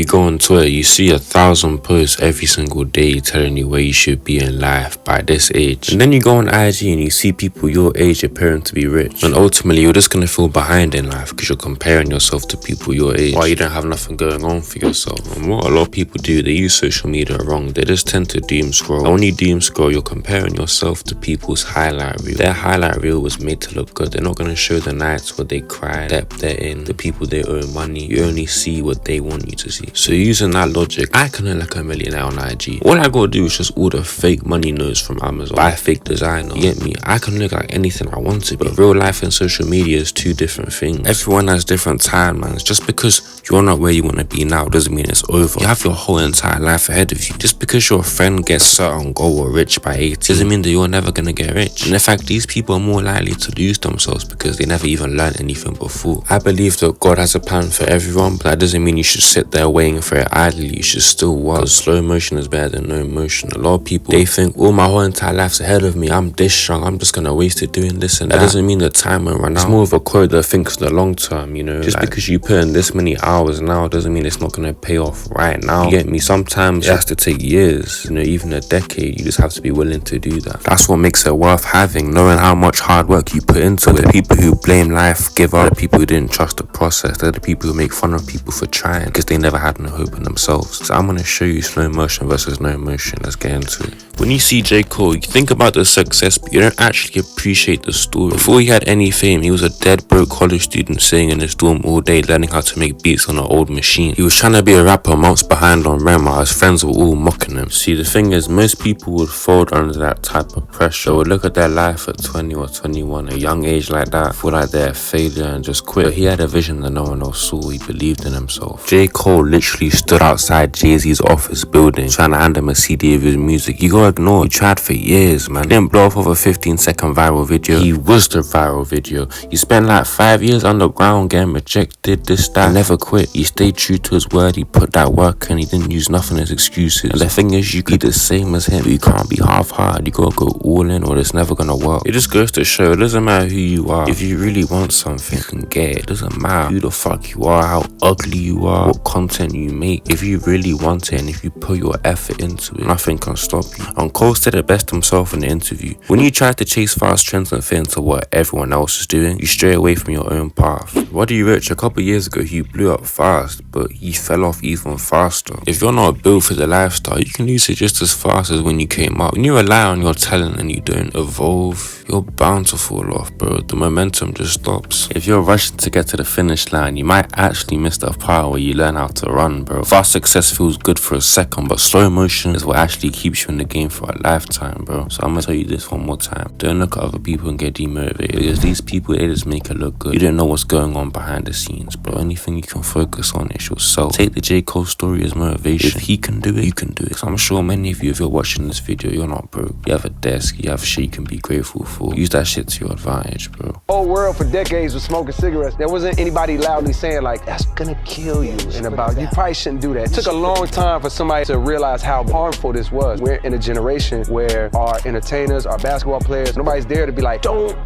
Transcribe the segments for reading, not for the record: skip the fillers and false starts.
You go on Twitter, you see 1,000 posts every single day telling you where you should be in life by this age. And then you go on IG and you see people your age appearing to be rich. And ultimately, you're just going to feel behind in life because you're comparing yourself to people your age. Or you don't have nothing going on for yourself. And what a lot of people do, they use social media wrong. They just tend to doom scroll. And when you doom scroll, you're comparing yourself to people's highlight reel. Their highlight reel was made to look good. They're not going to show the nights where they cry, debt they're in, the people they owe money. You only see what they want you to see. So using that logic, I can earn like a millionaire on IG. All I gotta do is just order fake money notes from Amazon, buy fake designer. You get me? I can look like anything I want to be. But real life and social media is two different things. Everyone has different timelines. Just because you're not where you want to be now doesn't mean it's over. You have your whole entire life ahead of you. Just because your friend gets certain goal or rich by 80 doesn't mean that you're never gonna get rich. And in fact, these people are more likely to lose themselves because they never even learned anything before. I believe that God has a plan for everyone, but that doesn't mean you should sit there waiting for it idly. You should still work. Slow motion is better than no motion. A lot of people, they think, oh, my whole entire life's ahead of me. I'm this strong. I'm just gonna waste it doing this and that. That doesn't mean the time won't run out. It's more of a quote that thinks the long term, you know. Just like, because you put in this many hours now doesn't mean it's not gonna pay off right now. You get me? Sometimes it has to take years, you know, even a decade. You just have to be willing to do that. That's what makes it worth having, knowing how much hard work you put into it. The people who blame life, give up. The people who didn't trust the process. They're the people who make fun of people for trying because they never had no hope in themselves. So I'm gonna show you slow motion versus no motion. Let's get into it. When you see J. Cole, you think about the success, but you don't actually appreciate the story. Before he had any fame, he was a dead broke college student sitting in his dorm all day learning how to make beats on an old machine. He was trying to be a rapper months behind on rent while his friends were all mocking him. See, the thing is, most people would fold under that type of pressure. They would look at their life at 20 or 21, a young age like that, feel like they're a failure and just quit. But he had a vision that no one else saw. He believed in himself. J. Cole literally stood outside Jay-Z's office building trying to hand him a CD of his music. You gotta ignore, he tried for years, man. He didn't blow off of a 15-second viral video. He was the viral video. He spent like 5 years underground getting rejected, this, that, and never quit. He stayed true to his word. He put that work in. He didn't use nothing as excuses. And the thing is, you could be the same as him, but you can't be half-hearted. You gotta go all in or it's never gonna work. It just goes to show, it doesn't matter who you are. If you really want something, you can get it. It doesn't matter who the fuck you are, how ugly you are, what content you make. If you really want it and if you put your effort into it, nothing can stop you. And Cole said it best himself in the interview. When you try to chase fast trends and fit into what everyone else is doing, you stray away from your own path. Roddy Ricch, a couple years ago, he blew up fast, but he fell off even faster. If you're not built for the lifestyle, you can lose it just as fast as when you came up. When you rely on your talent and you don't evolve, you're bound to fall off, bro. The momentum just stops. If you're rushing to get to the finish line, you might actually miss the part where you learn how to run, bro. Fast success feels good for a second, but slow motion is what actually keeps you in the game for a lifetime, bro. So I'm gonna tell you this one more time. Don't look at other people and get demotivated, because these people, they just make it look good. You don't know what's going on behind the scenes, bro. Anything you can focus on is yourself. Take the J. Cole story as motivation. If he can do it, you can do it. So I'm sure many of you, if you're watching this video, you're not broke. You have a desk, you have shit you can be grateful for. Use that shit to your advantage, bro. The whole world for decades was smoking cigarettes. There wasn't anybody loudly saying like, that's gonna kill you. And about, you probably shouldn't do that. It took a long time for somebody to realize how harmful this was. We're in a generation where our entertainers, our basketball players, nobody's there to be like, don't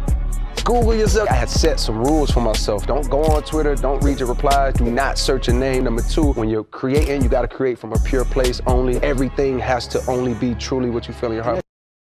Google yourself. I had set some rules for myself. Don't go on Twitter, don't read your replies, do not search your name. Number two, when you're creating, you gotta create from a pure place only. Everything has to only be truly what you feel in your heart.